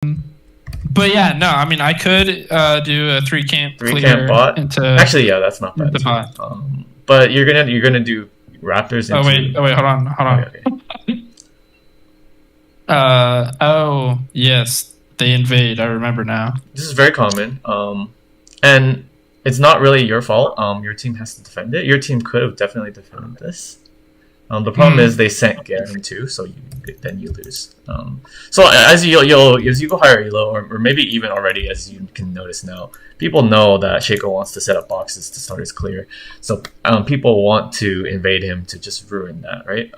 But yeah, no, I mean I could do a 3-camp Three clear camp bot. into Actually, yeah, that's not bad. the bot. But you're gonna do Raptors. Oh into... wait, hold on. Okay. Oh yes, they invade. I remember now. This is very common. And it's not really your fault. Your team has to defend it. Your team could have definitely defended this. The problem is they sent Garen too, so then you lose. So as you go higher elo, or maybe even already, as you can notice now, people know that Shaco wants to set up boxes to start his clear. So people want to invade him to just ruin that, right?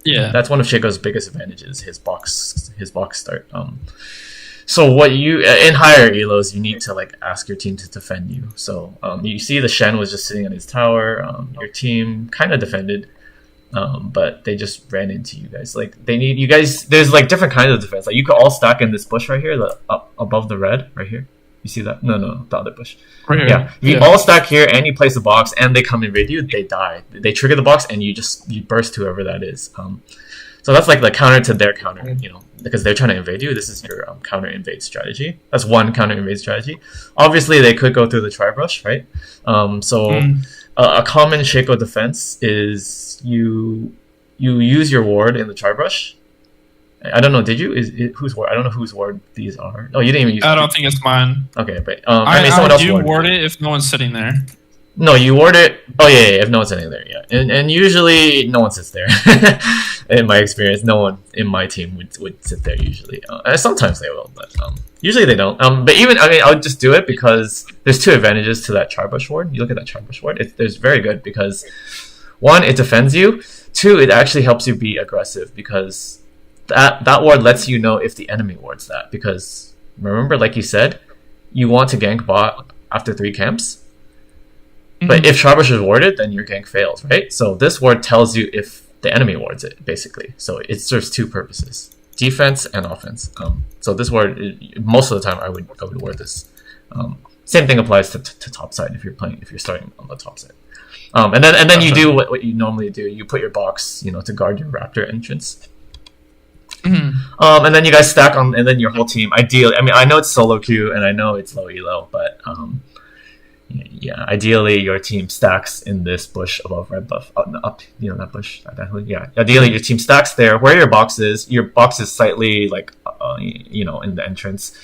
Yeah, that's one of Shaco's biggest advantages, his box start. So what you in higher elos, you need to like ask your team to defend you. So you see the Shen was just sitting on his tower. Your team kind of defended. But they just ran into you guys. Like they need you guys. There's like different kinds of defense. Like you could all stack in this bush right here, the up above the red right here. You see that? No, the other bush. Right here. Yeah, if you all stack here and you place a box and they come invade you, they die. They trigger the box and you burst whoever that is. So that's like the counter to their counter. You know, because they're trying to invade you. This is your counter invade strategy. That's one counter invade strategy. Obviously, they could go through the tri-brush, right? A common Shaco defense is you use your ward in the tri-brush. I don't know. Did you? Whose ward? I don't know whose ward these are. Oh, you didn't even use. I don't think it's mine. Okay, but I mean, someone else do ward it if no one's sitting there. No, you ward it. Oh yeah, if no one's sitting there, yeah. And usually no one sits there. In my experience, no one in my team would sit there usually. Sometimes they will, but usually they don't. But even I would just do it because there's two advantages to that tri-brush ward. You look at that tri-brush ward; it's very good because one, it defends you. Two, it actually helps you be aggressive because that ward lets you know if the enemy wards that. Because remember, like you said, you want to gank bot after 3 camps. But if Tri-brush is warded, then your gank fails, right? So this ward tells you if the enemy wards it, basically. So it serves two purposes: defense and offense. So this ward, most of the time, I would ward this. Same thing applies to top side if you're starting on the top side. And then you do what you normally do. You put your box, to guard your Raptor entrance. And then you guys stack on, and then your whole team. Ideally, I know it's solo queue and I know it's low elo, but yeah, ideally your team stacks in this bush above red buff, up, that bush. Yeah, ideally your team stacks there where your box is. Your box is slightly like, in the entrance.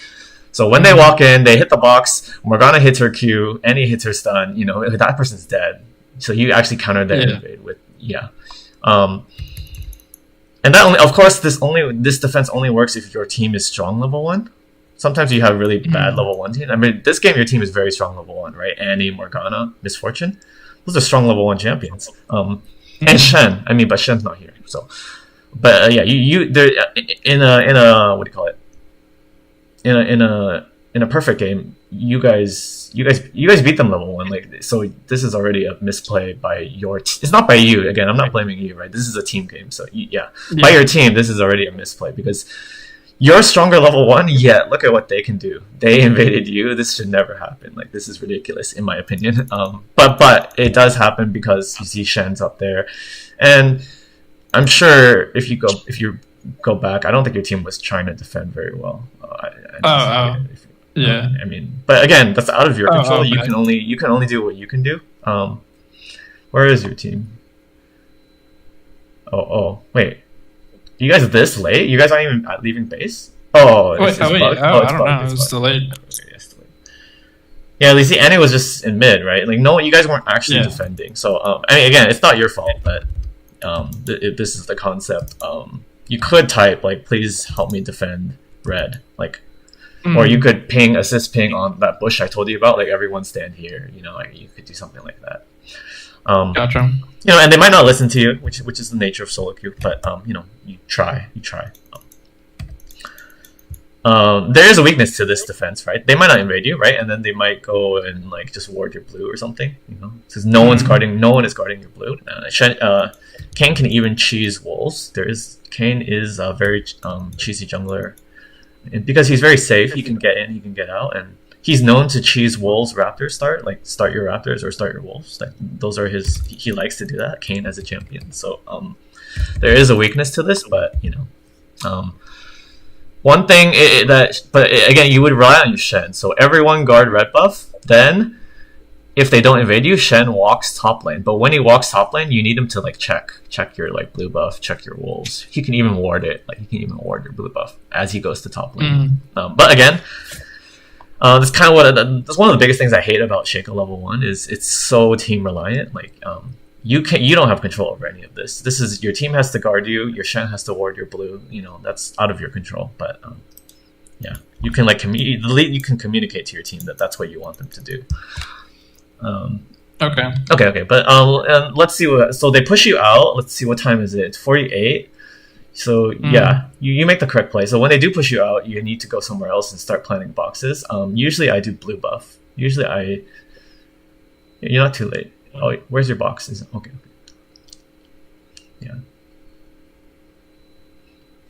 So when they walk in, they hit the box. Morgana hits her Q, Annie hits her stun. That person's dead. So you actually counter that invade with and that only, of course, this defense only works if your team is strong level 1. Sometimes you have really bad level 1 team. This game your team is very strong level 1, right? Annie, Morgana, Miss Fortune. Those are strong level 1 champions. And Shen. But Shen's not here. So, but you there in a what do you call it? In a perfect game, you guys beat them level 1. Like, so this is already a misplay by your it's not by you. Again, I'm not blaming you, right? This is a team game. So by your team, this is already a misplay because you're stronger level 1, yet look at what they can do. They invaded you. This should never happen. Like, this is ridiculous in my opinion. But it does happen because you see Shen's up there, and I'm sure if you go back, I don't think your team was trying to defend very well. Yeah. But again, that's out of your control. Okay. You can only do what you can do. Where is your team? Oh, wait. You guys this late? You guys aren't even leaving base? Oh, it's bugged. I don't know. It was delayed. Okay, yes, delayed. Yeah, at least Annie was just in mid, right? Like, no, you guys weren't actually defending. So, again, it's not your fault, but this is the concept. You could type, like, please help me defend red. Like, or you could assist ping on that bush I told you about. Like, everyone stand here. Like, you could do something like that. Gotcha. And they might not listen to you, which is the nature of solo queue. But you try. There is a weakness to this defense, right? They might not invade you, right? And then they might go and like just ward your blue or something, because no one is guarding your blue. Kane can even cheese wolves. Kane is a very cheesy jungler, and because he's very safe, he can get in, he can get out, and he's known to cheese wolves raptors start your raptors or start your wolves. Like, those are he likes to do that, Kane as a champion. So there is a weakness to this, but One thing again, you would rely on your Shen. So everyone guard red buff. Then, if they don't invade you, Shen walks top lane. But when he walks top lane, you need him to like check your like blue buff, check your wolves. He can even ward it. Like he can even ward your blue buff as he goes to top lane. But again, that's kind of that's one of the biggest things I hate about Shaco level 1 is it's so team reliant. Like you don't have control over any of this. This is your team has to guard you, your Shen has to ward your blue. You know, that's out of your control. But yeah, you can like you can communicate to your team that that's what you want them to do. Okay. But and let's see what. So they push you out. Let's see, what time is it? It's 48. So yeah, you make the correct play. So when they do push you out, you need to go somewhere else and start planting boxes. Usually I do blue buff. Usually you're not too late. Oh, wait, where's your boxes? Okay. Yeah.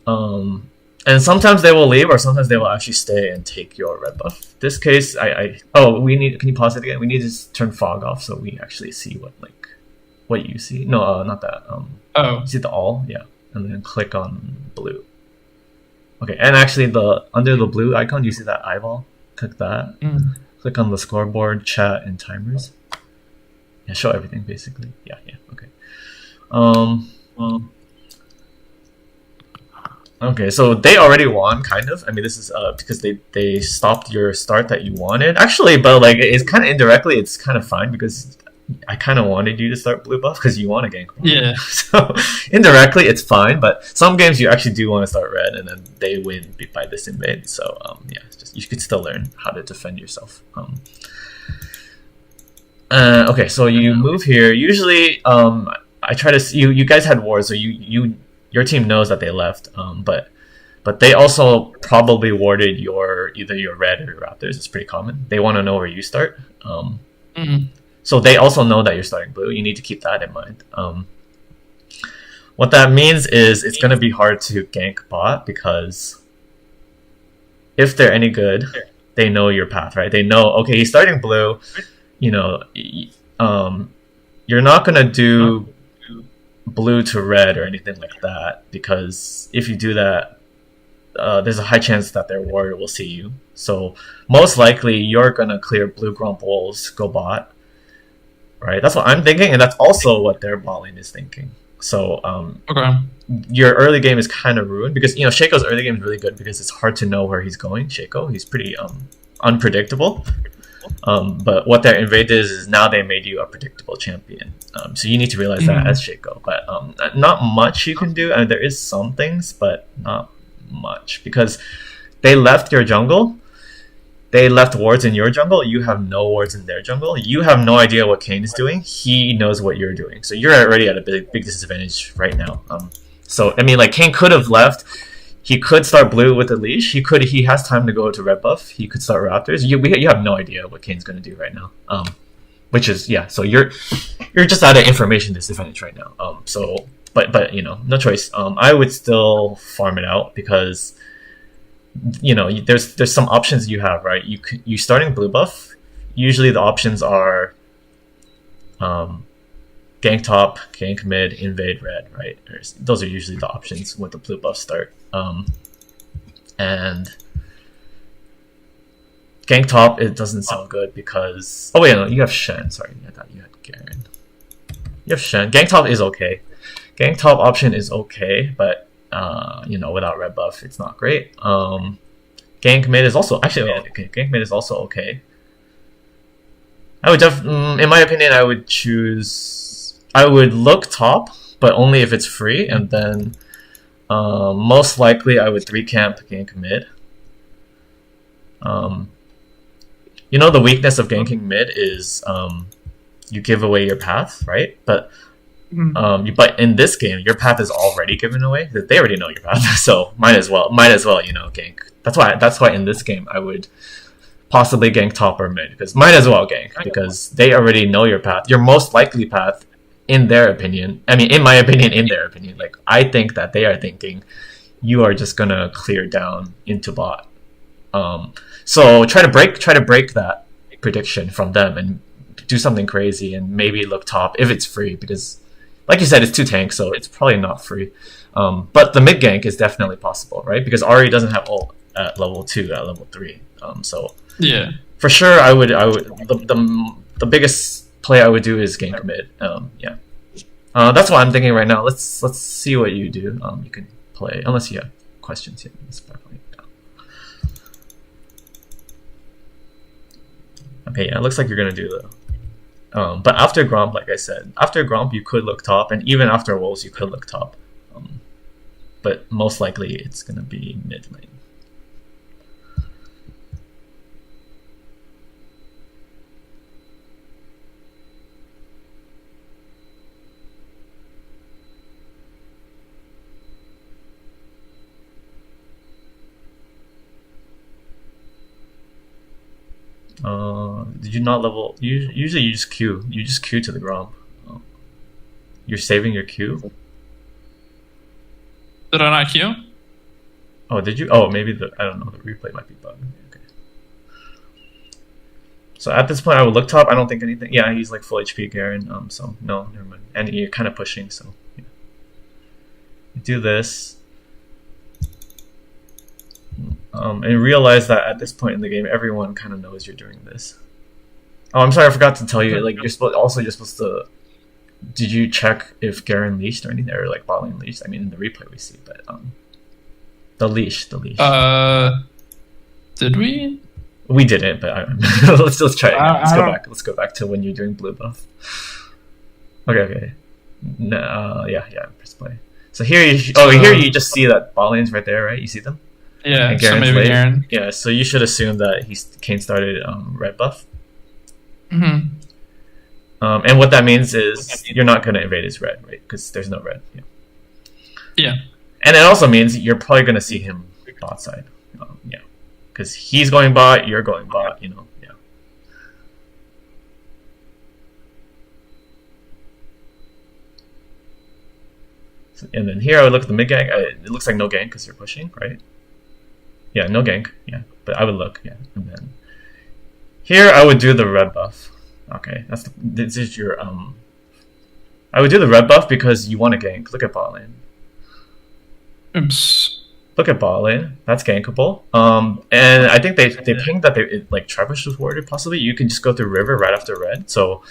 And sometimes they will leave, or sometimes they will actually stay and take your red buff. This case, can you pause it again? We need to turn fog off so we actually see what you see. No, not that. You see the all? Yeah. And then click on blue. Okay, and actually under the blue icon, you see that eyeball? Click that. Click on the scoreboard, chat, and timers. Yeah, show everything basically. Yeah, okay. Okay, so they already won, kind of. I mean, this is because they stopped your start that you wanted. Actually, but like it's kind of indirectly, it's kind of fine because I kind of wanted you to start blue buff because you want to gank. Yeah. So indirectly, it's fine. But some games you actually do want to start red, and then they win by this invade. So yeah, it's just, you could still learn how to defend yourself. Okay, so you move here. Usually, I try to. You guys had wars, so your team knows that they left. But they also probably warded either your red or your raptors. It's pretty common. They want to know where you start. So they also know that you're starting blue. You need to keep that in mind. What that means is it's going to be hard to gank bot because if they're any good, they know your path, right? They know, okay, he's starting blue. You know, you're not going to do blue to red or anything like that because if you do that, there's a high chance that their warrior will see you. So most likely you're going to clear blue grump wolves, go bot. Right, that's what I'm thinking, and that's also what their bot lane is thinking. So, your early game is kind of ruined because Shaco's early game is really good because it's hard to know where he's going. Shaco, he's pretty unpredictable. But what their invade is now they made you a predictable champion. So you need to realize that as Shaco. But not much you can do. I mean, there is some things, but not much because they left your jungle. They left wards in your jungle. You have no wards in their jungle. You have no idea what Kane is doing. He knows what you're doing. So you're already at a big disadvantage right now. So I mean, like Kane could have left. He could start blue with a leash. He has time to go to red buff. He could start raptors. You have no idea what Kane's going to do right now. Which is So you're just at an information disadvantage right now. But no choice. I would still farm it out because. There's some options you have, right? You starting blue buff. Usually the options are gank top, gank mid, invade red, right? Those are usually the options with the blue buff start. And gank top, it doesn't sound good because you have Shen. Sorry, I thought you had Garen. You have Shen. Gank top is okay. Gank top option is okay, but without red buff, it's not great. Gank mid is also gank mid is also okay. I would in my opinion, I would look top, but only if it's free, and then most likely I would 3-camp gank mid. The weakness of ganking mid is you give away your path, right? But but in this game, your path is already given away. They already know your path, so might as well, gank. That's why in this game I would possibly gank top or mid because might as well gank because they already know your path. Your most likely path, in their opinion. I mean, in my opinion, in their opinion, like I think that they are thinking you are just gonna clear down into bot. So try to break that prediction from them and do something crazy and maybe look top if it's free because. like you said, it's 2 tanks, so it's probably not free. But the mid gank is definitely possible, right? Because Ari doesn't have ult at level 2, at level 3. So Yeah. for sure, I would the biggest play I would do is gank mid. Yeah. That's what I'm thinking right now. Let's see what you do. You can play unless you have questions. Yeah, that's probably okay. Yeah, it looks like you're gonna do but after Gromp, like I said, after Gromp you could look top, and even after Wolves you could look top. But most likely it's gonna be mid lane. Did you not level? Usually you just Q. You just Q to the Gromp. You're saving your Q? Did I not queue? Oh, did you? Oh, maybe I don't know. The replay might be bugged. Okay. So at this point, I would look top. I don't think anything. Yeah, he's like full HP, Garen. So no, never mind. And you're kind of pushing. So yeah. You do this. And realize that at this point in the game, everyone kind of knows you're doing this. Oh, I'm sorry, I forgot to tell you. Like you're supposed to. Did you check if Garen leashed or anything, or like bot lane leashed? I mean, in the replay we see, but the leash. Did we? We didn't, but let's try it again. Let's go back to when you're doing blue buff. Okay. No, yeah. Press play. So here you just see that bot lane's right there, right? You see them? Yeah. So maybe Garen. Yeah. So you should assume that Kane started red buff. Mm-hmm. And what that means is you're not going to invade his red, right? Because there's no red. Yeah. And it also means you're probably going to see him bot side. Yeah. Because he's going bot, you're going bot, Yeah. So, and then here I would look at the mid gank. It looks like no gank because you're pushing, right? Yeah, no gank. Yeah. But I would look, yeah. And then here I would do the red buff. Okay, this is your I would do the red buff because you want to gank. Look at bot lane. Oops. Look at bot lane. That's gankable. And I think they pinged that like Trebush was warded possibly. You can just go through river right after red. So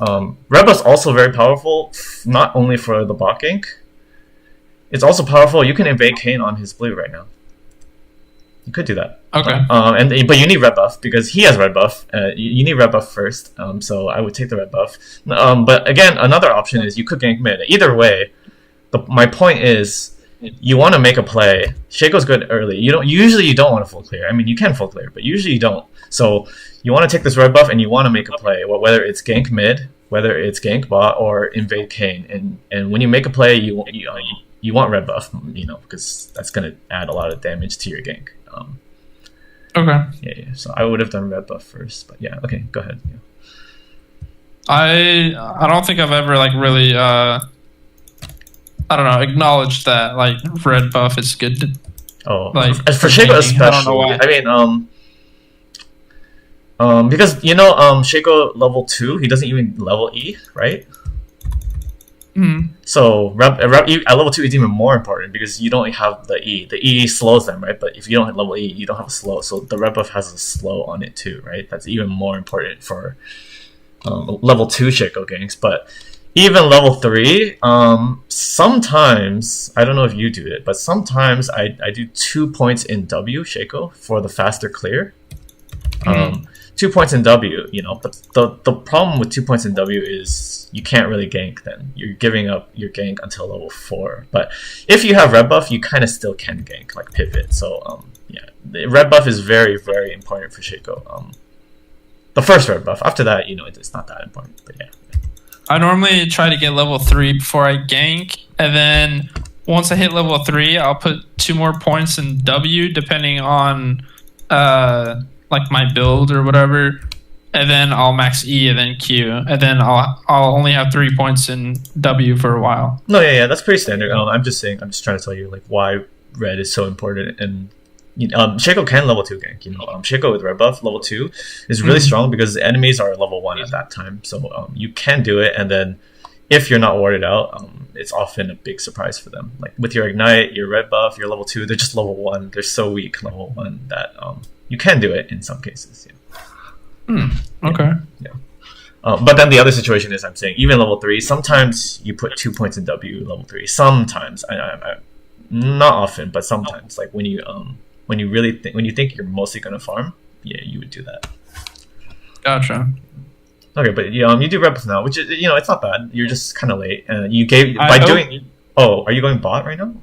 red buff's also very powerful, not only for the bot gank. It's also powerful. You can invade Kane on his blue right now. You could do that. Okay. But you need red buff because he has red buff. You need red buff first. So I would take the red buff. But again, another option is you could gank mid. Either way, my point is you want to make a play. Shaco's good early. You don't want to full clear. I mean, you can full clear, but usually you don't. So you want to take this red buff and you want to make a play. Whether it's gank mid, whether it's gank bot, or invade Kane. And when you make a play, you want red buff. Because that's gonna add a lot of damage to your gank. Okay. Yeah. So I would have done red buff first, but yeah. Okay, go ahead. Yeah. I don't think I've ever like really I don't know, acknowledged that like red buff is good. Like for Shaco especially. I don't know why. I mean, because Shaco level 2, he doesn't even level E, right? Mm-hmm. So at level 2 is even more important because you don't have the E. The E slows them, right? But if you don't have level E, you don't have a slow. So the red buff has a slow on it too, right? That's even more important for level 2 Shaco ganks. But even level 3, sometimes, I don't know if you do it, but sometimes I do 2 points in W Shaco for the faster clear. 2 points in W, but the problem with 2 points in W is you can't really gank then. You're giving up your gank until level 4. But if you have red buff, you kind of still can gank, like pivot. So, yeah, the red buff is very, very important for Shaco. The first red buff. After that, it's not that important, but yeah. I normally try to get level 3 before I gank, and then once I hit level 3, I'll put 2 more points in W, depending on like my build or whatever, and then I'll max E and then Q, and then I'll only have 3 points in W for a while. No, yeah, that's pretty standard. I'm just trying to tell you like why red is so important. And Shaco can level 2 gank. Shaco with red buff level 2 is really strong because enemies are level 1 at that time. So you can do it, and then if you're not warded out, it's often a big surprise for them. Like with your ignite, your red buff, your level 2, they're just level 1. They're so weak level 1 that you can do it in some cases. Yeah. Okay. Yeah. But then the other situation is, I'm saying even level 3. Sometimes you put 2 points in W level 3. Sometimes, not often, but sometimes. Like when you when you think you're mostly gonna farm, yeah, you would do that. Gotcha. Okay, but you do red buff now, which is it's not bad. You're just kind of late, and you doing. Oh, are you going bot right now?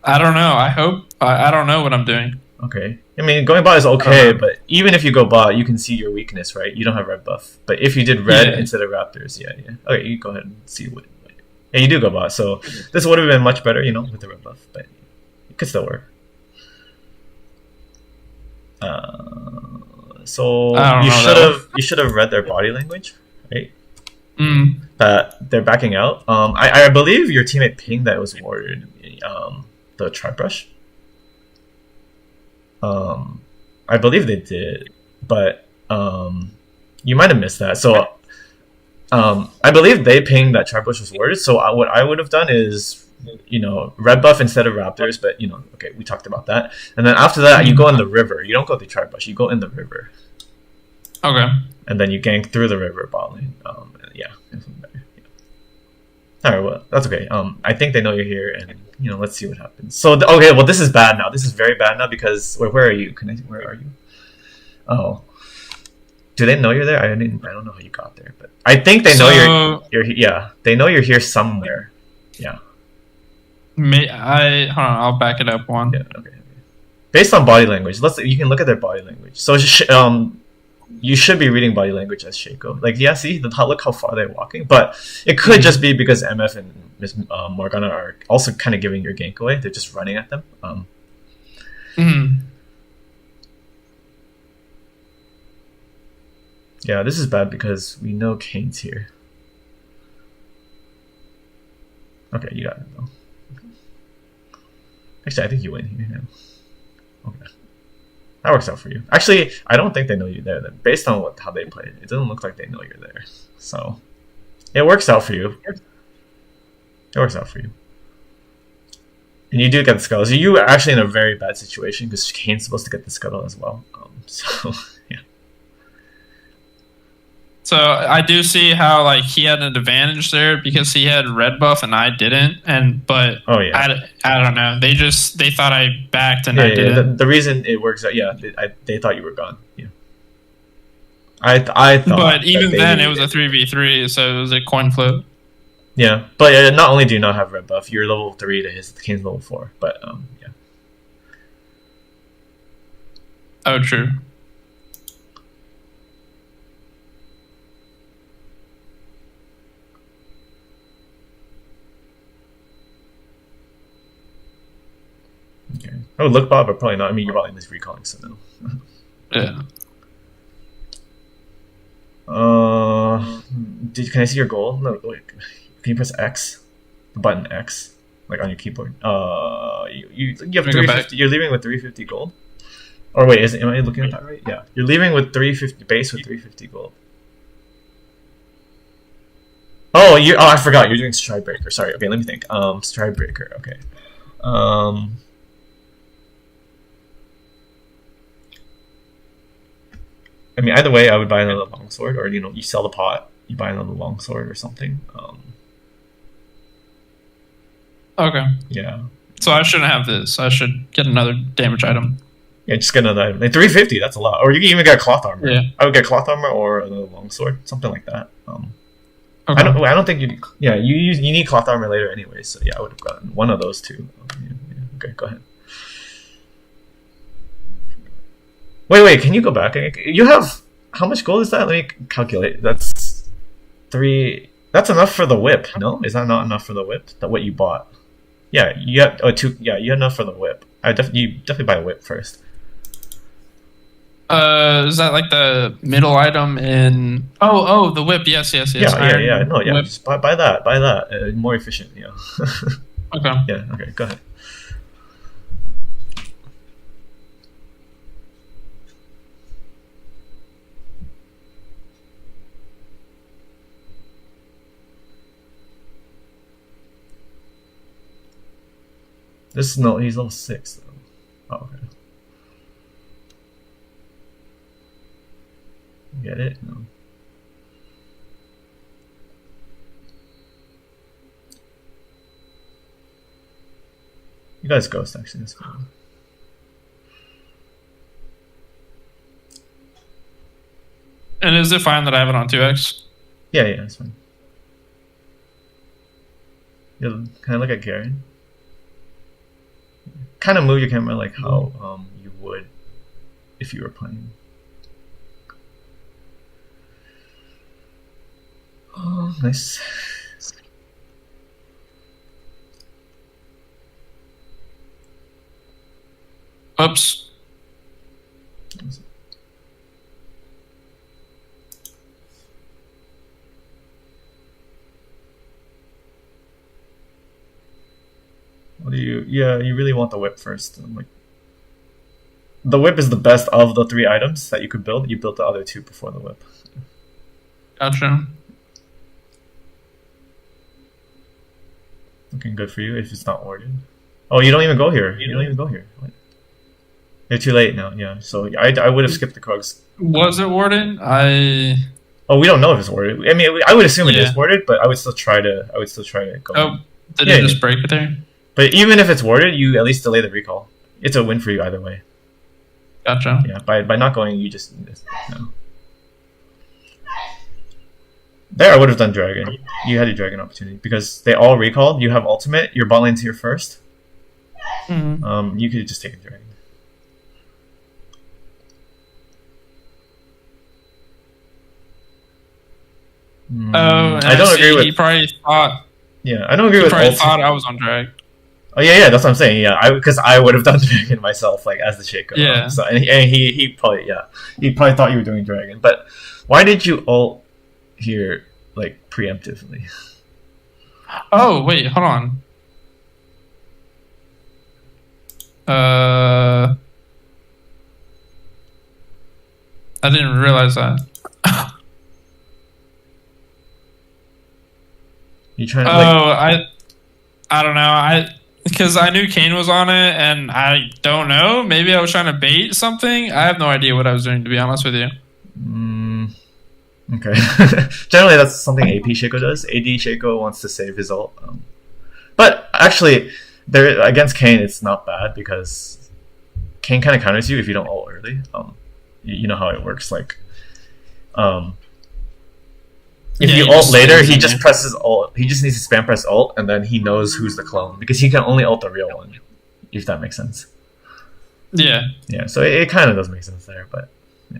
I don't know. I hope. I don't know what I'm doing. Okay. I mean, going bot is okay, but even if you go bot, you can see your weakness, right? You don't have red buff. But if you did red instead of raptors, yeah. Okay, you go ahead and see what. Yeah, you do go bot, so this would have been much better, with the red buff, but it could still work. So you should have read their body language, right? That they're backing out. I believe your teammate pinged that it was warded. The tri brush. I believe they did, but you might have missed that. So I believe they pinged that tri brush was warded. So what I would have done is red buff instead of raptors, but okay, we talked about that. And then after that, you go in the river. You don't go the tri brush. You go in the river. Okay. And then you gank through the river bot lane. Yeah. All right, well, that's okay. I think they know you're here, and let's see what happens. So, okay, well, this is bad now. This is very bad now because where are you? Where are you? Oh, do they know you're there? I don't know how you got there, but I think they know you're. Yeah, they know you're here somewhere. Yeah. Hold on. I'll back it up one. Yeah. Okay. Based on body language, you can look at their body language. So, you should be reading body language as Shaco. Like, yeah, see, look how far they're walking. But it could just be because MF and Miss Morgana are also kind of giving your gank away. They're just running at them. Yeah, this is bad because we know Kane's here. Okay, you got it, though. Actually, I think you win here now. Okay. That works out for you. Actually, I don't think they know you're there. Then, based on how they play, it doesn't look like they know you're there. So, it works out for you. It works out for you. And you do get the scuttle. So you are actually in a very bad situation because Kane's supposed to get the scuttle as well. So, yeah. So I do see how he had an advantage there because he had red buff and I didn't, but I don't know. They thought I backed and I didn't. The reason it works out, they thought you were gone. Yeah, I thought. But even then, it was a 3v3, so it was a coin flip. Yeah, but not only do you not have red buff, you're level 3 to his Kane's level 4. But yeah. Oh, true. Okay. Oh, look, Bob, but probably not. I mean, you're probably recalling, so no. Yeah. Can I see your goal? No, wait. Can you press X? The button X, on your keyboard. You have 350. You're leaving with 350 gold. Or wait, am I looking at that right? Yeah, you're leaving with 350 base with 350 gold. Oh, I forgot. You're doing Stride Breaker. Sorry. Okay, let me think. Stride Breaker. Okay. I mean, either way, I would buy another longsword, or you sell the pot, you buy another longsword or something. Okay. Yeah. So I shouldn't have this. I should get another damage item. Yeah, just get another item. 350, that's a lot. Or you can even get cloth armor. Yeah. I would get cloth armor or another longsword, something like that. Okay. I don't think you. Yeah, you need cloth armor later anyway. So yeah, I would have gotten one of those two. Yeah. Okay, go ahead. Wait, can you go back? You have, how much gold is that? Let me calculate. That's 3. That's enough for the whip, no? Is that not enough for the whip? What you bought? Yeah, you have 2. Yeah, you had enough for the whip. You definitely buy a whip first. Is that the middle item in? Oh, the whip. Yes. Yeah. No, yeah. Whip. Just buy that. Buy that. More efficient. Yeah. Okay. Yeah. Okay. Go ahead. This is no, he's level 6 though. Oh, okay. Get it? No. You guys ghost actually, that's cool. And is it fine that I have it on 2x? Yeah, that's fine. Can I look at Garen? Kind of move your camera like how you would if you were playing. Oh, nice. Oops. What do you? Yeah, you really want the whip first. Like, the whip is the best of the 3 items that you could build. You built the other 2 before the whip. Gotcha. Looking good for you if it's not warded. Oh, you don't even go here. You don't even go here. What? You're too late now. Yeah, so I would have skipped the Krugs. Was it warded? Oh, we don't know if it's warded. I mean, I would assume it Yeah. is warded, but I would still try to. Go. Oh, did Yeah, it just break it there? But even if it's warded, you at least delay the recall. It's a win for you either way. Gotcha. Yeah, by not going, you just no. There, I would have done dragon. You had a dragon opportunity because they all recalled. You have ultimate. Your bot lane's here first. Mm-hmm. You could just take a dragon. Oh, and I don't agree with. He probably thought. Yeah, I don't agree He with. probably thought I was on drag. Oh yeah, that's what I'm saying. Yeah, because I would have done dragon myself, like as the Shaco. Yeah. So and he probably thought you were doing dragon, but why did you ult here like preemptively? Oh wait, hold on. I didn't realize that. You trying to like? I don't know. Because I knew Kane was on it, and I don't know. Maybe I was trying to bait something. I have no idea what I was doing, to be honest with you. Okay. Generally, that's something AP Shaco does. AD Shaco wants to save his ult. But actually, there against Kane, it's not bad because Kane kind of counters you if you don't ult early. You know how it works. Like, if you ult later, he just presses ult. He just needs to spam press ult, and then he knows who's the clone because he can only ult the real one. If that makes sense. Yeah. Yeah. So it kind of does make sense there, but. Yeah.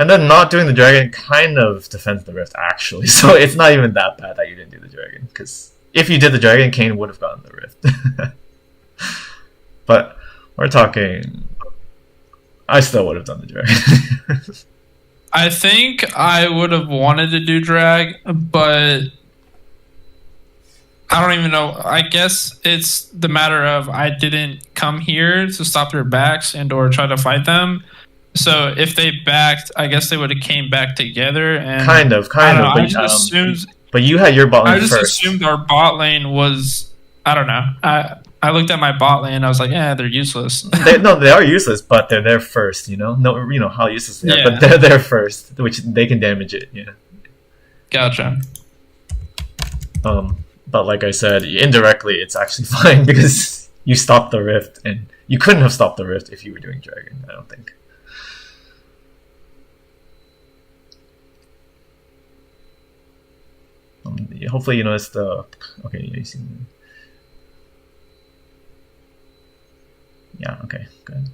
And then not doing the dragon kind of defends the rift actually, so it's not even that bad that you didn't do the dragon. Because if you did the dragon, Kane would have gotten the rift. But we're talking. I still would have done the dragon. I think I would have wanted to do drag, but I don't even know. I guess it's the matter of I didn't come here to stop their backs and or try to fight them. So if they backed, I guess they would have came back together. And kind of. I just assumed. But you had your bot lane first. I just assumed our bot lane was. I don't know. I looked at my bot lane and I was like, they're useless. They are useless, but they're there first, you know? No, you know how useless they are, but they're there first, which they can damage it, yeah. Gotcha. But like I said, indirectly, it's actually fine because you stopped the rift, and you couldn't have stopped the rift if you were doing dragon, I don't think. Hopefully you notice the... Okay, yeah, you see... Yeah, okay, good.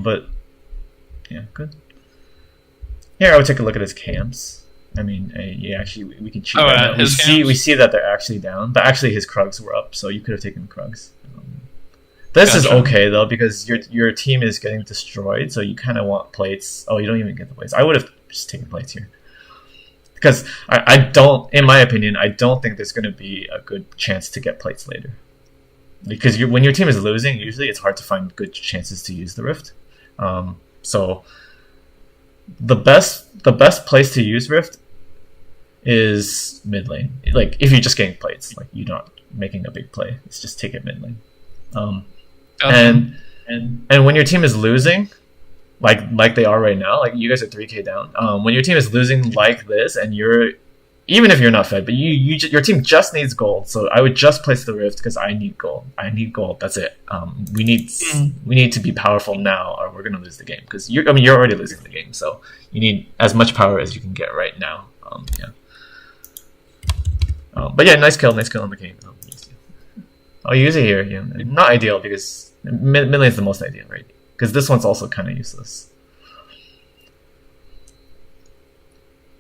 But yeah, good. Here, I would take a look at his camps. I mean, yeah, actually, we can cheat. We see that they're actually down, but actually his Krugs were up, so you could have taken the Krugs. This is Gotcha. okay though because your team is getting destroyed, so you kind of want plates. Oh, you don't even get the plates. I would have just taken plates here because I don't, in my opinion, I don't think there's going to be a good chance to get plates later. Because when your team is losing, usually it's hard to find good chances to use the rift. So the best place to use rift is mid lane. Like if you're just getting plates, like you're not making a big play, it's just take it mid lane. Gotcha. And when your team is losing, like they are right now, like you guys are 3k down. When your team is losing like this, and you're even if you're not fed, but your team just needs gold. So I would just place the rift because I need gold. I need gold. That's it. We need to be powerful now, or we're gonna lose the game. Because you're already losing the game, so you need as much power as you can get right now. Yeah. But yeah, nice kill on the game. I'll use it here. Yeah, not ideal because mid lane is the most ideal, right? Because this one's also kind of useless.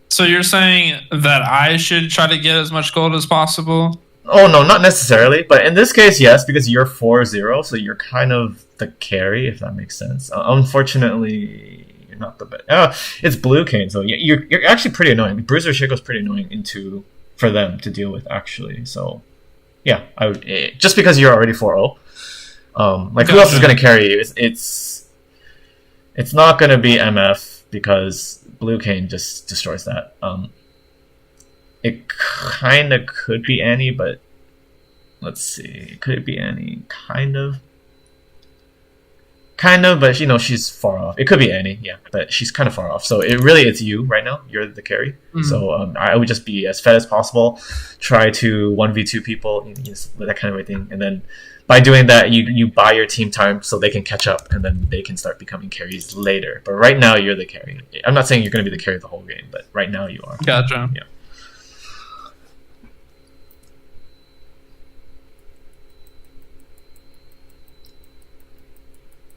So you're saying that I should try to get as much gold as possible? Oh no, not necessarily, but in this case, yes, because you're 4-0, so you're kind of the carry, if that makes sense. Unfortunately, you're not the best. It's Blue Cane, so you're actually pretty annoying. Bruiser Shaco's pretty annoying for them to deal with, actually. So yeah, I would just because you're already 4-0. Like who else is gonna carry you? It's not gonna be MF because Blue Cane just destroys that. It kind of could be Annie, but let's see. Could it be Annie? Kind of, but you know she's far off. It could be Annie, yeah, but she's kind of far off. So it's you right now. You're the carry. So I would just be as fed as possible. Try to 1v2 people, that kind of thing, and then by doing that, you buy your team time so they can catch up, and then they can start becoming carries later. But right now, you're the carry. I'm not saying you're going to be the carry the whole game, but right now you are. Gotcha. Yeah.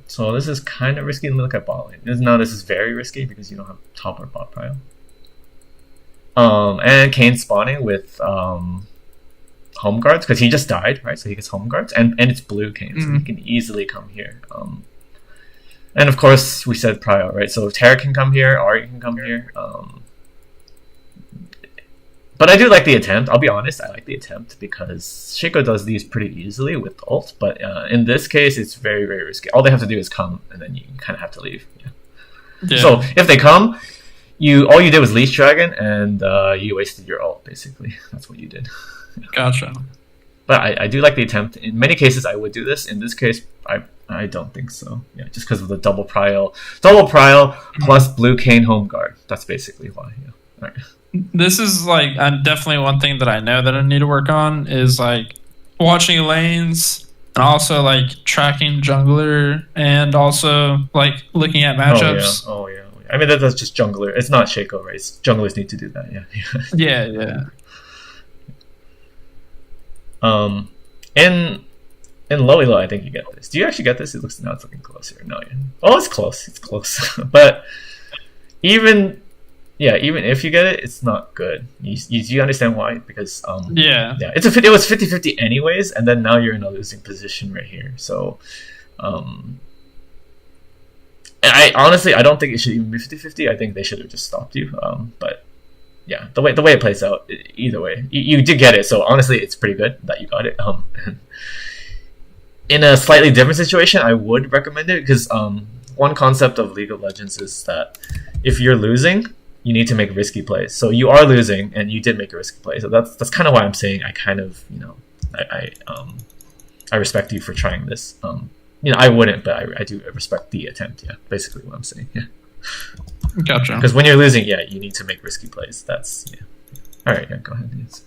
So this is kind of risky. Look at bot lane. This is very risky because you don't have top or bot prio. And Kane spawning with home guards because he just died, right? So he gets home guards, and it's Blue Kane, so he can easily come here. And of course we said prio, right? So Terra can come here, Ari can come here. But I do like the attempt. I'll be honest, I like the attempt because Shaco does these pretty easily with ult. But in this case, it's very, very risky. All they have to do is come, and then you kind of have to leave. Yeah. So if they come, all you did was Leash Dragon, and you wasted your ult. Basically, that's what you did. Gotcha. But I do like the attempt. In many cases, I would do this. In this case, I don't think so. Yeah, just because of the double prio plus Blue Cane home guard. That's basically why. Yeah. All right. This is like definitely one thing that I know that I need to work on is like watching lanes and also like tracking jungler and also like looking at matchups. Oh yeah. I mean that's just jungler. It's not Shaco, right? Junglers need to do that. Yeah. Yeah. In low elo, I think you get this. Do you actually get this? It's looking close here. No, yeah. Oh, it's close. It's close. But even if you get it, it's not good. You understand why? Because it was 50-50 anyways, and then now you're in a losing position right here. So I honestly don't think it should even be 50-50. I think they should have just stopped you. But yeah, the way it plays out, either way, you did get it. So honestly, it's pretty good that you got it. In a slightly different situation, I would recommend it because one concept of League of Legends is that if you're losing, you need to make risky plays. So you are losing, and you did make a risky play. So that's kind of why I'm saying I kind of I respect you for trying this. I wouldn't, but I do respect the attempt. Yeah, basically what I'm saying. Yeah. Gotcha. Because when you're losing, you need to make risky plays. That's All right, go ahead. Yes.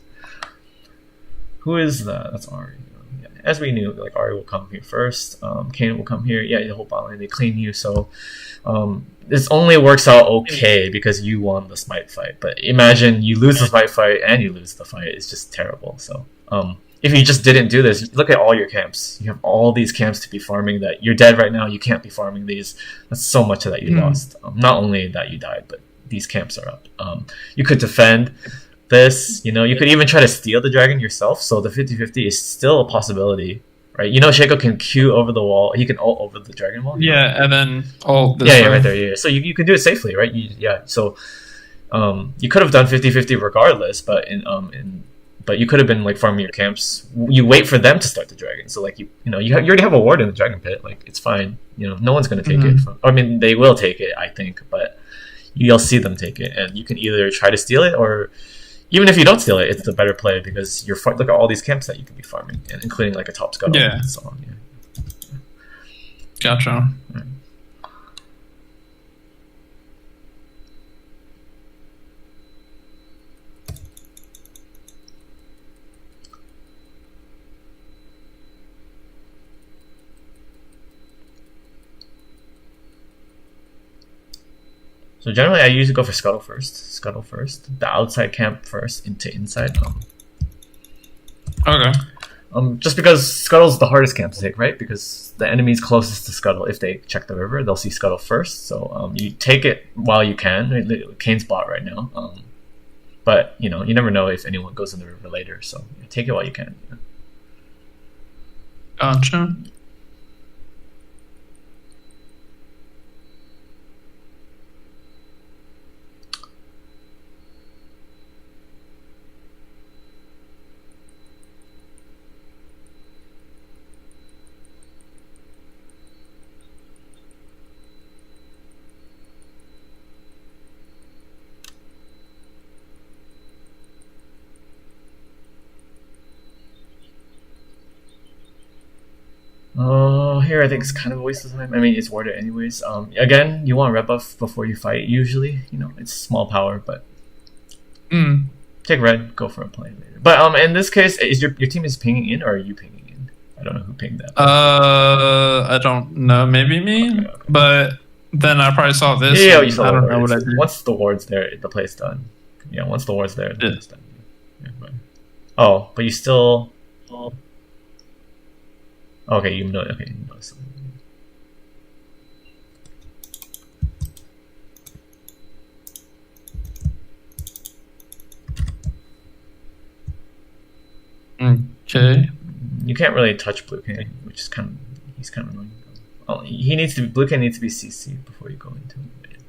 Who is that? That's Ari. As we knew, like Ari will come here first. Kane will come here. Yeah, the whole bot lane, they clean you. So this only works out okay because you won the smite fight. But imagine you lose the smite fight and you lose the fight. It's just terrible. So if you just didn't do this, look at all your camps. You have all these camps to be farming that you're dead right now. You can't be farming these. That's so much that you lost. Not only that you died, but these camps are up. You could defend this, you could even try to steal the dragon yourself, so the 50-50 is still a possibility right? You know Shaco can Q over the wall. He can ult over the dragon wall. Yeah, and then ult this Yeah, way. yeah, right there. Yeah, so you can do it safely, right? Yeah, so you could have done 50-50 regardless, but but you could have been like farming your camps. You wait for them to start the dragon. So like you already have a ward in the dragon pit. Like it's fine. No one's gonna take it. I mean, they will take it, I think, but you'll see them take it, and you can either try to steal it, or even if you don't steal it, it's the better play because look at all these camps that you can be farming, including like a top scuttle and so on. Yeah. Gotcha. Right. So generally, I usually go for scuttle first. The outside camp first into inside. Okay. Just because scuttle's the hardest camp to take, right? Because the enemy's closest to scuttle. If they check the river, they'll see scuttle first. So you take it while you can. Kane's bot right now. But you never know if anyone goes in the river later. So take it while you can. Yeah. Gotcha. Here I think it's kind of a waste of time. I mean, it's worth it anyways. Again, you want red buff before you fight. Usually, it's small power, but take red, go for a play later. But in this case, is your team is pinging in, or are you pinging in? I don't know who pinged that. I don't know. Maybe me, okay. But then I probably saw this. Yeah, you saw. I don't know what I did. Once the ward's there, the play's done. Yeah, once the ward's there, the play's done. Yeah, but you still. Okay, you know something. Okay. You can't really touch Blue Cane, which is he's kind of annoying. Blue Cane needs to be CC before you go into it.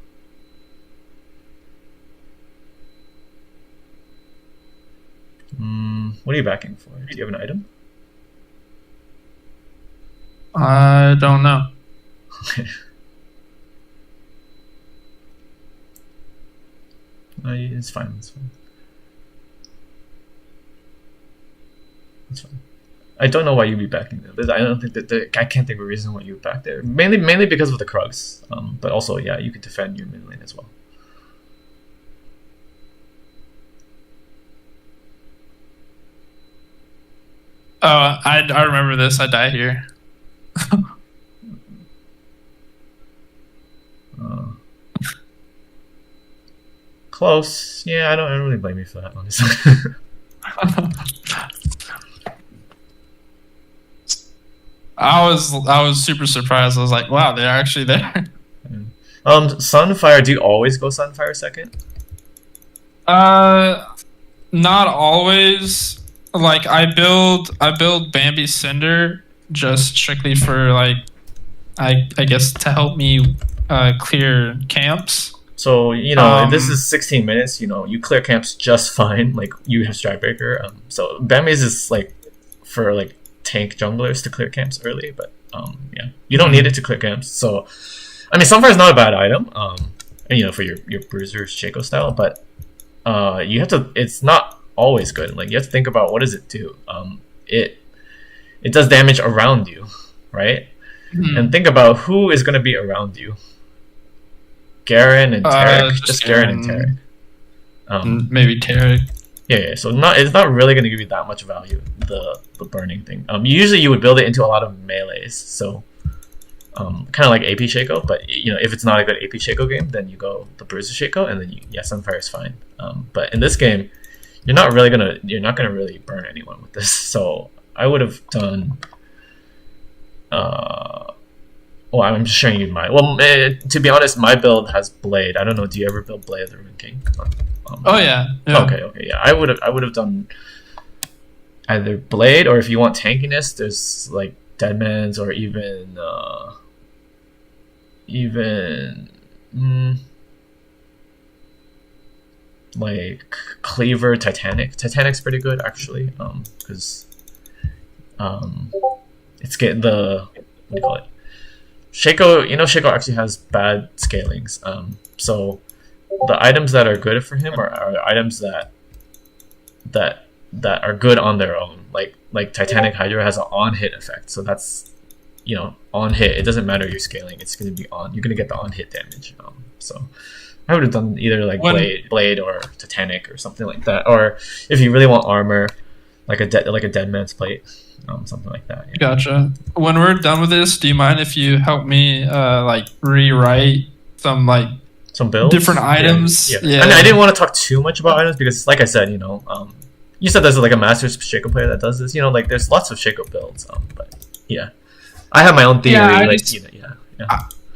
What are you backing for? Do you have an item? I don't know. Okay. It's fine. It's fine. It's fine. I don't know why you'd be backing there. I don't think I can't think of a reason why you would back there. Mainly because of the Krugs. But also, yeah, you could defend your mid lane as well. Oh, I remember this. I die here. Close. Yeah, I don't really blame you for that, honestly. I was super surprised. I was like, wow, they're actually there. Sunfire, do you always go Sunfire second? Not always. Like I build Bambi Cinder just strictly for like I guess to help me clear camps. So if this is 16 minutes, you clear camps just fine. Like you have Strikebreaker. So Bambi's is like for like tank junglers to clear camps early, but yeah, you don't need it to clear camps. So I mean, Sunfire is not a bad item. And for your bruisers Shaco style, but you have to. It's not always good. Like you have to think about what does it do. It does damage around you, right? And think about who is going to be around you. Garen and Tarek, just Garen and Tarek. Maybe Tarek. Yeah. So it's not really going to give you that much value. The burning thing. Usually you would build it into a lot of melees. So kind of like AP Shaco, but if it's not a good AP Shaco game, then you go the Bruiser Shaco, and then Sunfire is fine. But in this game, you're not gonna really burn anyone with this. So I would have done. Well, I'm just showing you my. Well, to be honest, my build has Blade. I don't know. Do you ever build Blade of the Ruined King? Oh yeah. Okay. Yeah. I would have done either Blade, or if you want tankiness, there's like Deadman's, or even like Cleaver, Titanic. Titanic's pretty good actually, because it's getting the, what do you call it? Shaco, Shaco actually has bad scalings. So the items that are good for him are items that are good on their own. Like Titanic Hydra has an on hit effect, so that's, on hit. It doesn't matter your scaling; it's going to be on. You're going to get the on hit damage. So I would have done either like Blade or Titanic or something like that. Or if you really want armor, like a Dead Man's Plate, something like that. Yeah. Gotcha. When we're done with this, do you mind if you help me like rewrite some builds, different items? Yeah. I didn't want to talk too much about items because, like I said, you said there's like a master Shaco player that does this. Like there's lots of Shaco builds. But yeah, I have my own theory.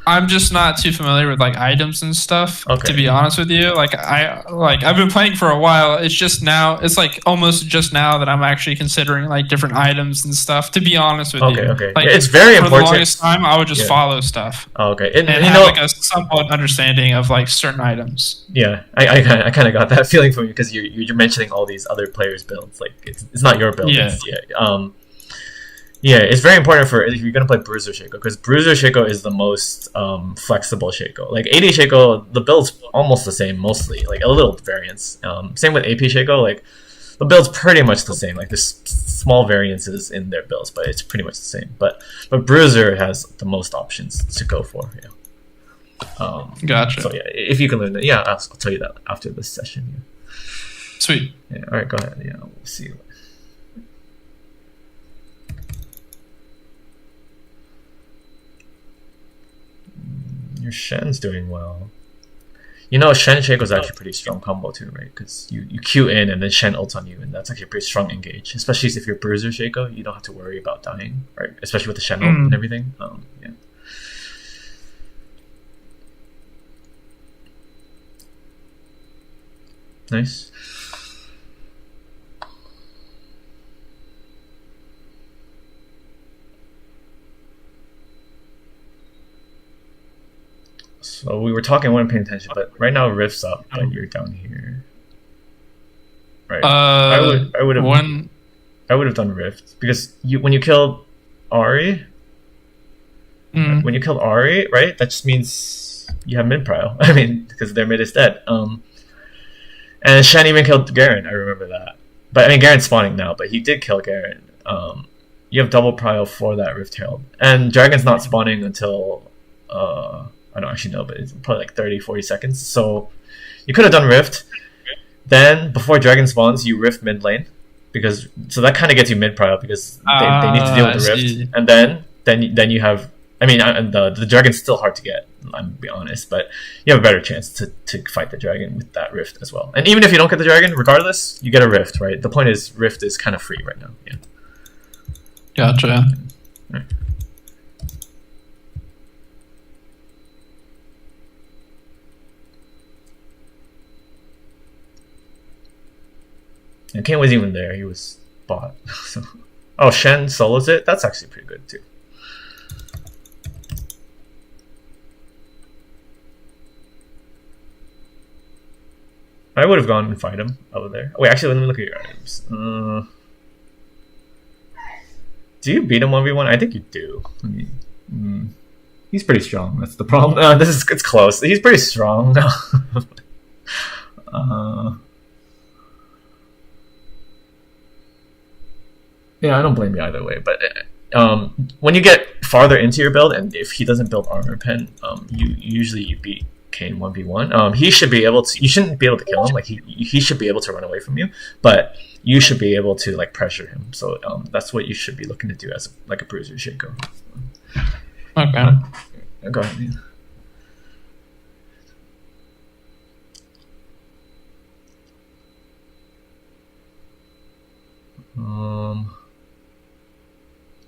I'm just not too familiar with like items and stuff. Okay. To be honest with you, I've been playing for a while. It's just now. It's like almost just now that I'm actually considering like different items and stuff. To be honest with you, okay. Like, it's very important. For the longest time, I would just follow stuff. Okay, and have like a somewhat understanding of like certain items. Yeah, I kind of got that feeling from you because you're mentioning all these other players' builds. Like it's not your build. Yeah. Yeah, it's very important for if you're gonna play Bruiser Shaco, because Bruiser Shaco is the most flexible Shaco. Like AD Shaco, the build's almost the same mostly, like a little variance. Same with AP Shaco, like the build's pretty much the same. Like there's small variances in their builds, but it's pretty much the same. But Bruiser has the most options to go for. Yeah. Gotcha. So yeah, if you can learn that, yeah, I'll tell you that after this session. Yeah. Sweet. Yeah. All right, go ahead. Yeah, we'll see. Your Shen's doing well. Shen Shaco is actually a pretty strong combo too, right? Because you Q in and then Shen ults on you, and that's actually a pretty strong engage. Especially if you're Bruiser Shaco, you don't have to worry about dying, right? Especially with the Shen ult and everything. Yeah. Nice. So we were talking, I wasn't paying attention, but right now Rift's up, but you're down here. Right. I would have done Rift because when you killed Ari, when you killed Ari, right? That just means you have mid prio. I mean, because their mid is dead. And Shen even killed Garen. I remember that. But I mean, Garen's spawning now, but he did kill Garen. You have double prio for that Rift Herald, and Dragon's not spawning until I don't actually know, but it's probably like 30-40 seconds. So you could have done Rift. Then before Dragon spawns, you Rift mid lane, so that kind of gets you mid prio because they need to deal with the Rift. And then you have, I mean, the Dragon's still hard to get, I'm gonna be honest, but you have a better chance to fight the Dragon with that Rift as well. And even if you don't get the Dragon, regardless, you get a Rift, right? The point is Rift is kind of free right now. Yeah. Gotcha. Right. And Kane was even there. He was bought. So. Oh, Shen solos it? That's actually pretty good, too. I would have gone and fight him over there. Wait, actually, let me look at your items. Do you beat him 1v1? I think you do. I mean, he's pretty strong. That's the problem. It's close. He's pretty strong. Yeah, I don't blame you either way. But when you get farther into your build, and if he doesn't build armor pen, you beat Kane 1v1. He should be able to. You shouldn't be able to kill him. Like he should be able to run away from you, but you should be able to like pressure him. So that's what you should be looking to do as a Bruiser Shaco. Okay. Go ahead.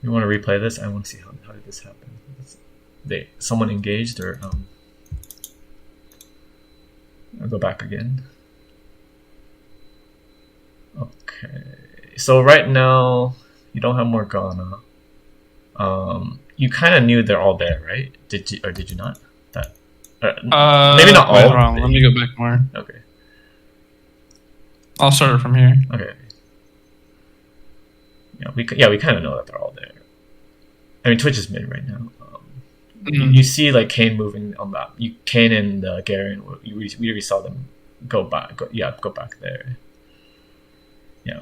You want to replay this? I want to see how did this happen. Someone engaged, or I'll go back again. Okay, So right now you don't have Morgana. You kind of knew they're all there, right? Did you or did you not? That maybe not wait, all. hold on. Let me go back more. Okay. I'll start it from here. Okay. Yeah, we kind of know that they're all there. I mean, Twitch is mid right now. You see like Kane moving on that. Kane and Garen. We already saw them go back. Go back there. Yeah.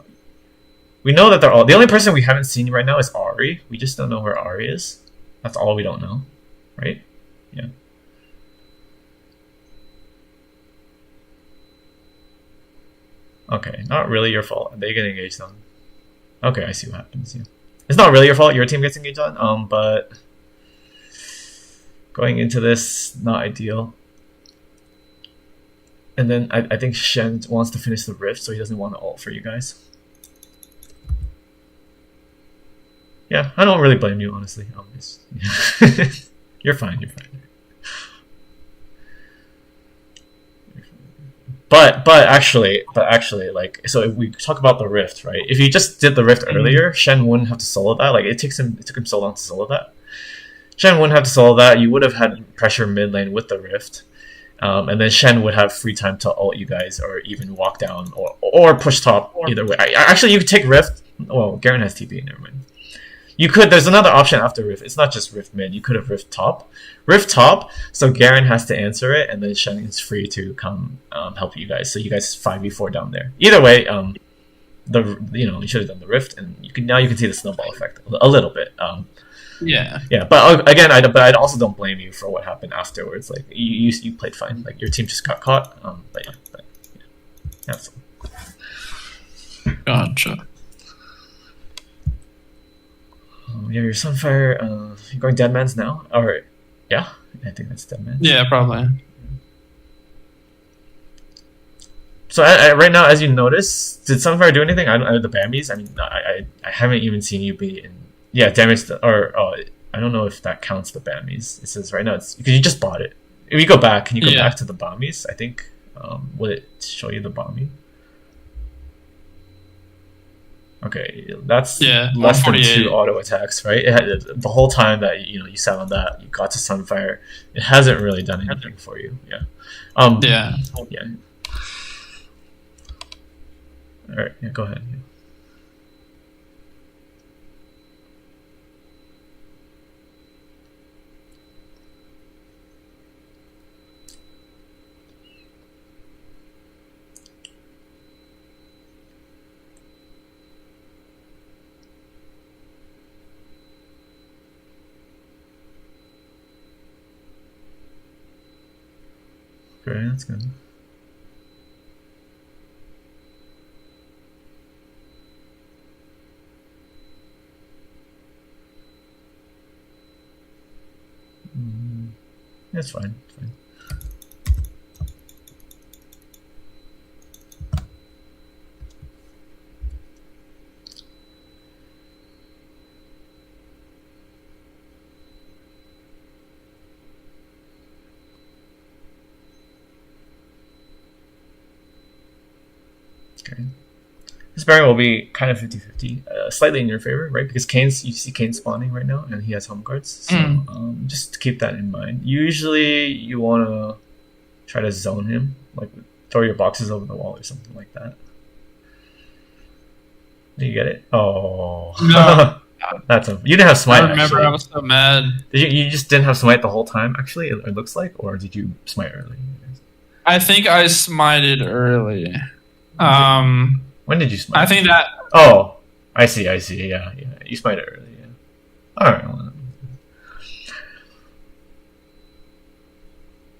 We know that they're all. The only person we haven't seen right now is Ari. We just don't know where Ari is. That's all we don't know, right? Yeah. Okay, not really your fault. They get engaged on. Okay, I see what happens. Yeah. It's not really your fault. Your team gets engaged on. But going into this, not ideal. And then I think Shen wants to finish the rift, so he doesn't want to ult for you guys. Yeah, I don't really blame you, honestly. You're fine. You're fine. But actually, like, so if we talk about the rift, right? If you just did the rift earlier, Shen wouldn't have to solo that. Like, it took him so long to solo that. Shen wouldn't have to solo that. You would have had pressure mid lane with the rift, and then Shen would have free time to ult you guys, or even walk down, or push top. Either way, actually, you could take rift. Well, Garen has TP. Never mind. You could. There's another option after rift. It's not just rift mid. You could have rift top. Rift top. So Garen has to answer it, and then Shen is free to come help you guys. So you guys 5v4 down there. Either way, you should have done the rift, and you can see the snowball effect a little bit. Yeah. But again, I also don't blame you for what happened afterwards. Like you played fine. Like your team just got caught. But yeah. That's all. Gotcha. Yeah, your Sunfire. You're going Deadman's now, or yeah, I think that's Deadman. Yeah, probably. So right now, as you notice, did Sunfire do anything? I don't the Bambies. I mean, I haven't even seen you be in. Yeah, damage I don't know if that counts the Bambies. It says right now it's because you just bought it. If you go back, can you go back to the Bambies? I think will it show you the Bambi? Okay, that's less than 2 auto attacks, right? The whole time that you sat on that, you got to Sunfire. It hasn't really done anything for you. Yeah. Yeah. All right. Yeah. Go ahead. Yeah. Okay, that's good. That's fine. It's fine. Okay. This pairing will be kind of 50-50, slightly in your favor, right? Because you see Kane spawning right now, and he has home guards. So just keep that in mind. Usually, you want to try to zone him, like throw your boxes over the wall or something like that. You get it? Oh, no. You didn't have smite. I remember, actually. I was so mad. You just didn't have smite the whole time. Actually, it looks like, or did you smite early? I think I smited early. When did you smite? I think that. Oh, I see. Yeah. You smite it early. Yeah. All right. Well,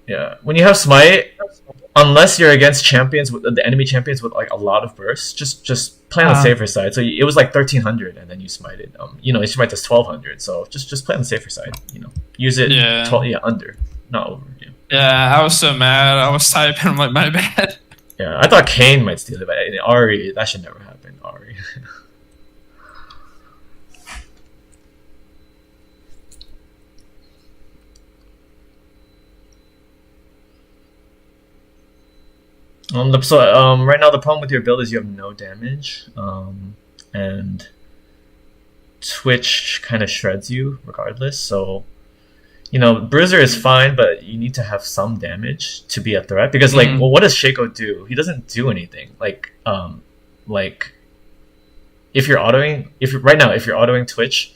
yeah. When you have smite, unless you're against champions with the enemy champions with like a lot of bursts, just play on the safer side. So it was like 1300, and then you smited. His smite does 1200. So just play on the safer side. Use it. 12, under, not over. Yeah, I was so mad. I was typing. I'm like, my bad. Yeah, I thought Kane might steal it, but Ari, that should never happen. Ari. Right now the problem with your build is you have no damage. and Twitch kind of shreds you regardless. So Bruiser is fine, but you need to have some damage to be a threat. Because well, what does Shaco do? He doesn't do anything. Like if you're autoing Twitch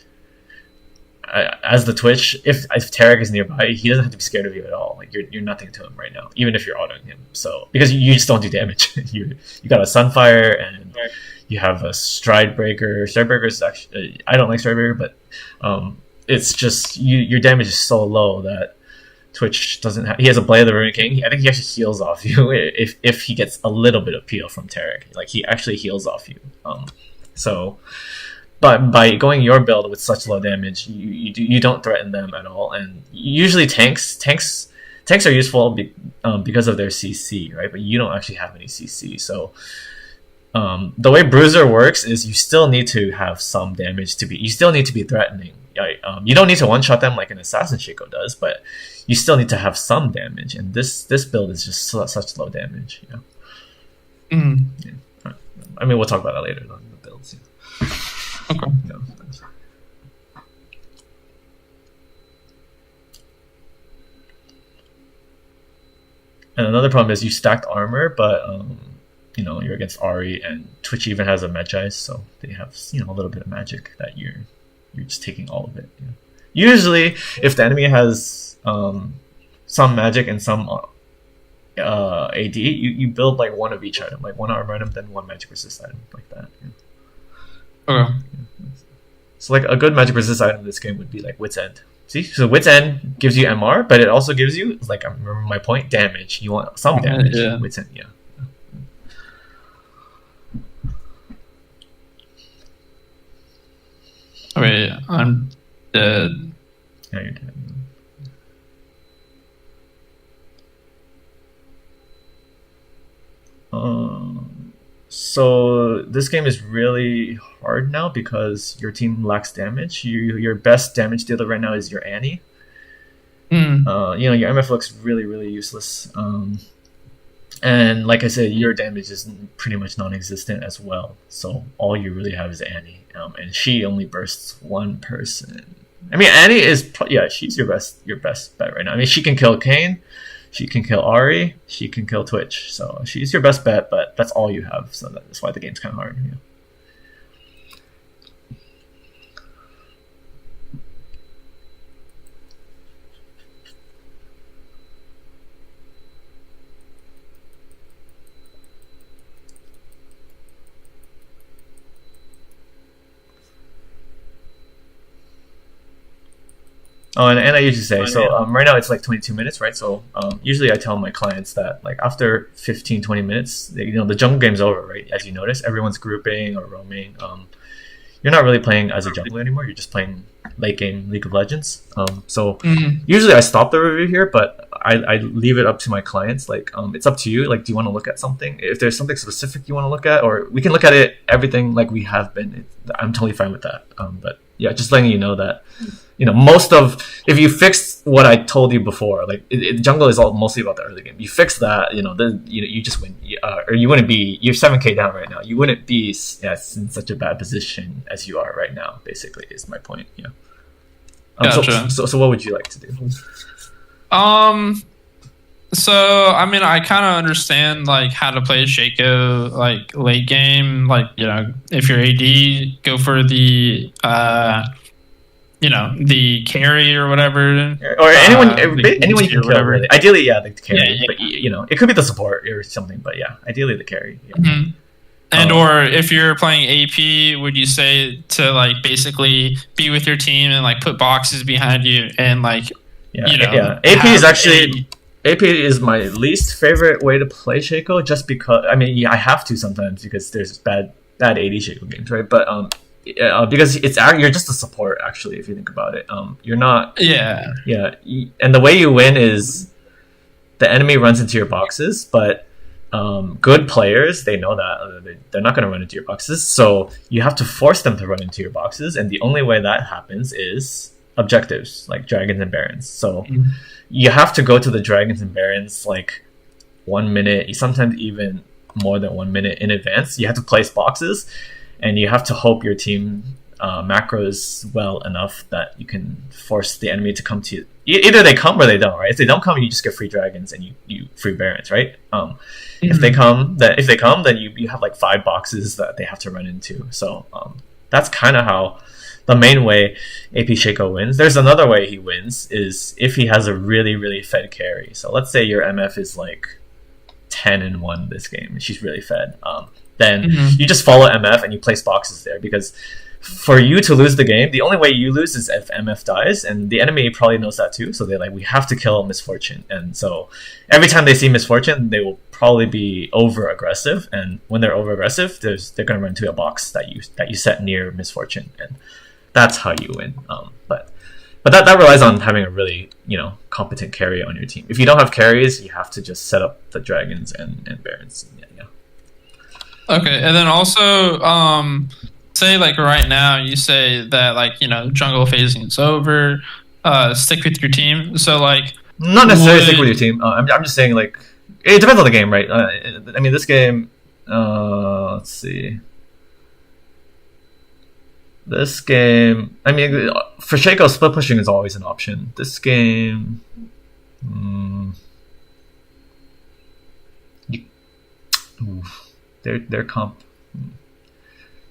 as the Twitch, if Tarek is nearby, he doesn't have to be scared of you at all. Like you're nothing to him right now, even if you're autoing him. So because you just don't do damage. you got a Sunfire and you have a Stride Breaker. Stride Breaker is actually I don't like Stride Breaker, but it's just your damage is so low that Twitch doesn't have. He has a Blade of the Ruined King. I think he actually heals off you if he gets a little bit of peel from Tarek. Like he actually heals off you. So, but by going your build with such low damage, you don't threaten them at all. And usually tanks are useful because of their CC, right? But you don't actually have any CC. So the way Bruiser works is you still need to have some damage you still need to be threatening. Right? You don't need to one-shot them like an Assassin Shaco does, but you still need to have some damage. And this build is just such low damage. Yeah. Right. I mean, we'll talk about that later on the builds. Yeah. Okay. Yeah. And another problem is you stacked armor, but you're against Ari, and Twitch even has a Magi, so they have a little bit of magic that you're just taking all of it. Yeah. Usually, if the enemy has some magic and some AD, you build like one of each item, like one armor item, then one magic resist item, like that. Yeah. Okay. Yeah. So like a good magic resist item in this game would be like Wit's End. See, so Wit's End gives you MR, but it also gives you, like, I remember my point, damage. You want some damage. Yeah. Wit's End, yeah. Wait, I'm dead. Yeah, you're dead. So this game is really hard now because your team lacks damage. Your best damage dealer right now is your Annie. Your MF looks really, really useless. And like I said, your damage is pretty much non-existent as well. So all you really have is Annie, and she only bursts one person. I mean, Annie is she's your best bet right now. I mean, she can kill Kane, she can kill Ari, she can kill Twitch. So she's your best bet, but that's all you have. So that's why the game's kind of hard. Yeah. Oh, and I usually say, right now it's like 22 minutes, right? So usually I tell my clients that like after 15, 20 minutes, the jungle game's over, right? As you notice, everyone's grouping or roaming. You're not really playing as a jungler anymore. You're just playing late game League of Legends. Usually I stop the review here, but I leave it up to my clients. Like, it's up to you. Like, do you want to look at something? If there's something specific you want to look at, or we can look at everything like we have been. I'm totally fine with that. But yeah, just letting you know that, if you fixed what I told you before, like jungle is mostly about the early game. You fix that, you just win. Or you wouldn't be, you're 7K down right now. You wouldn't be in such a bad position as you are right now, basically, is my point. Yeah. Gotcha. So what would you like to do? So I mean, I kind of understand like how to play Shaco like late game. Like, if you're AD, go for the the carry or whatever, or anyone you can kill. Really. Ideally, the carry. Yeah. But it could be the support or something. But yeah, ideally the carry. Yeah. Mm-hmm. And or if you're playing AP, would you say to like basically be with your team and like put boxes behind you and like AP is actually AP is my least favorite way to play Shaco, just because I have to sometimes because there's bad AD Shaco games, right? But because you're just a support actually, if you think about it. You're not. Yeah. Yeah, and the way you win is the enemy runs into your boxes, but good players, they know that they're not going to run into your boxes, so you have to force them to run into your boxes, and the only way that happens is objectives like dragons and barons. So you have to go to the dragons and barons like 1 minute, sometimes even more than 1 minute in advance. You have to place boxes, and you have to hope your team macros well enough that you can force the enemy to come to you. Either they come or they don't, right? If they don't come, you just get free dragons and you free barons, right? If they come, then you have like 5 boxes that they have to run into. So that's kind of how the main way AP Shaco wins. There's another way he wins is if he has a really, really fed carry. So let's say your MF is like 10-1 this game, and she's really fed. Then you just follow MF and you place boxes there, because for you to lose the game, the only way you lose is if MF dies, and the enemy probably knows that too. So they're like, we have to kill Misfortune, and so every time they see Misfortune, they will probably be over aggressive, and when they're over aggressive, they're going to run into a box that you set near Misfortune, and that's how you win. But that relies on having a really competent carry on your team. If you don't have carries, you have to just set up the dragons and barons. Yeah. Okay, and then also say like right now you say that like jungle phasing is over, stick with your team. So like not necessarily stick with your team. I'm just saying like it depends on the game, right? I mean this game. Let's see. This game, I mean, for Shaco, split pushing is always an option. This game, their comp.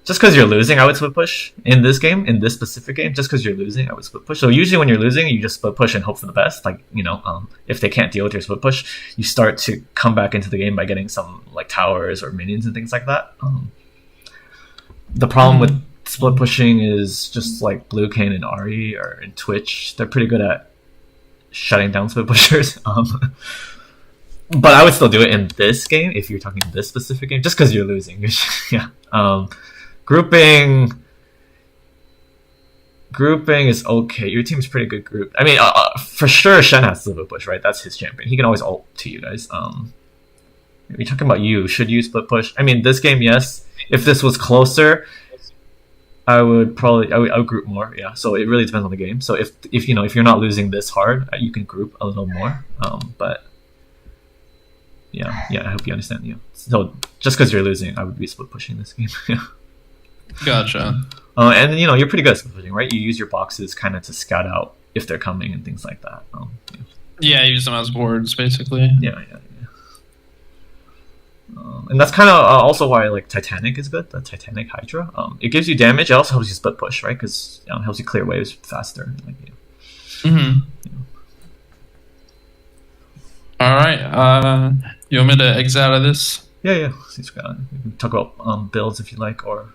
Just because you're losing, I would split push in this game, in this specific game. Just because you're losing, I would split push. So usually when you're losing, you just split push and hope for the best. Like if they can't deal with your split push, you start to come back into the game by getting some like towers or minions and things like that. The problem with split pushing is just like Blue Cane and Ari or in Twitch, they're pretty good at shutting down split pushers. But I would still do it in this game if you're talking this specific game, just because you're losing. Yeah. Grouping is okay. Your team's pretty good group. I mean, for sure Shen has split push, right? That's his champion. He can always ult to you guys. You're talking about you. Should you split push? I mean, this game, yes. If this was closer, I would group more. Yeah. So it really depends on the game. So if you're not losing this hard, you can group a little more. But yeah. I hope you understand. Yeah. So just because you're losing, I would be split pushing this game. Yeah. Gotcha. And you're pretty good at split pushing, right? You use your boxes kind of to scout out if they're coming and things like that. Yeah, use them as boards, basically. Yeah. And that's kind of also why like Titanic is good. The Titanic Hydra. It gives you damage. It also helps you split push, right? Because it helps you clear waves faster. Like, All right. You want me to exit out of this? Yeah. We can talk about builds if you like, or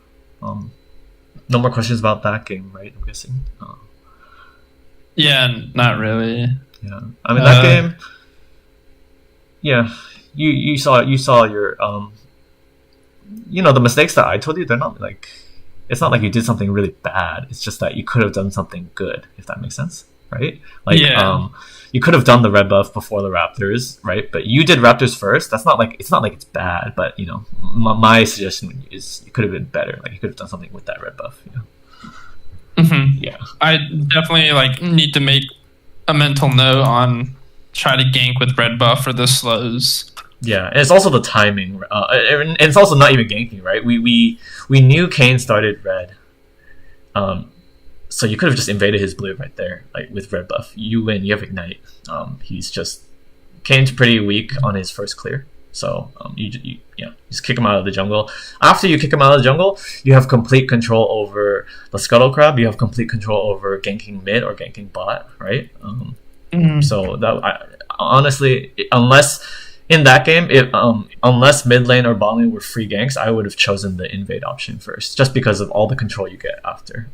no more questions about that game, right? I'm guessing. Yeah, not really. Yeah, I mean that game. Yeah, you saw your the mistakes that I told you. They're not like, it's not like you did something really bad. It's just that you could have done something good, if that makes sense, right? Like you could have done the red buff before the Raptors, right? But you did Raptors first. That's not like it's bad, but my suggestion is you could have been better. Like you could have done something with that red buff. Yeah, I definitely need to make a mental note on try to gank with red buff for the slows. Yeah, and it's also the timing, and it's also not even ganking, right? We knew Kane started red, so you could have just invaded his blue right there, like with red buff. You win. You have ignite. Kane's pretty weak on his first clear, so you just kick him out of the jungle. After you kick him out of the jungle, you have complete control over the Scuttle Crab. You have complete control over ganking mid or ganking bot, right? So that honestly, unless in that game, unless mid lane or bot lane were free ganks, I would have chosen the invade option first, just because of all the control you get after.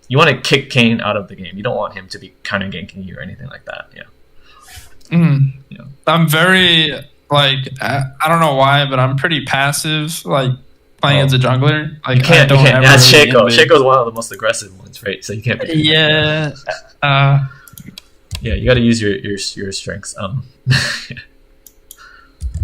You want to kick Kane out of the game. You don't want him to be counter ganking you or anything like that. Yeah. I'm very I don't know why, but I'm pretty passive. Like playing as a jungler. Like you can't. That's Shaco. Shaco's one of the most aggressive ones, right? So you can't. Yeah. Yeah, you got to use your strengths.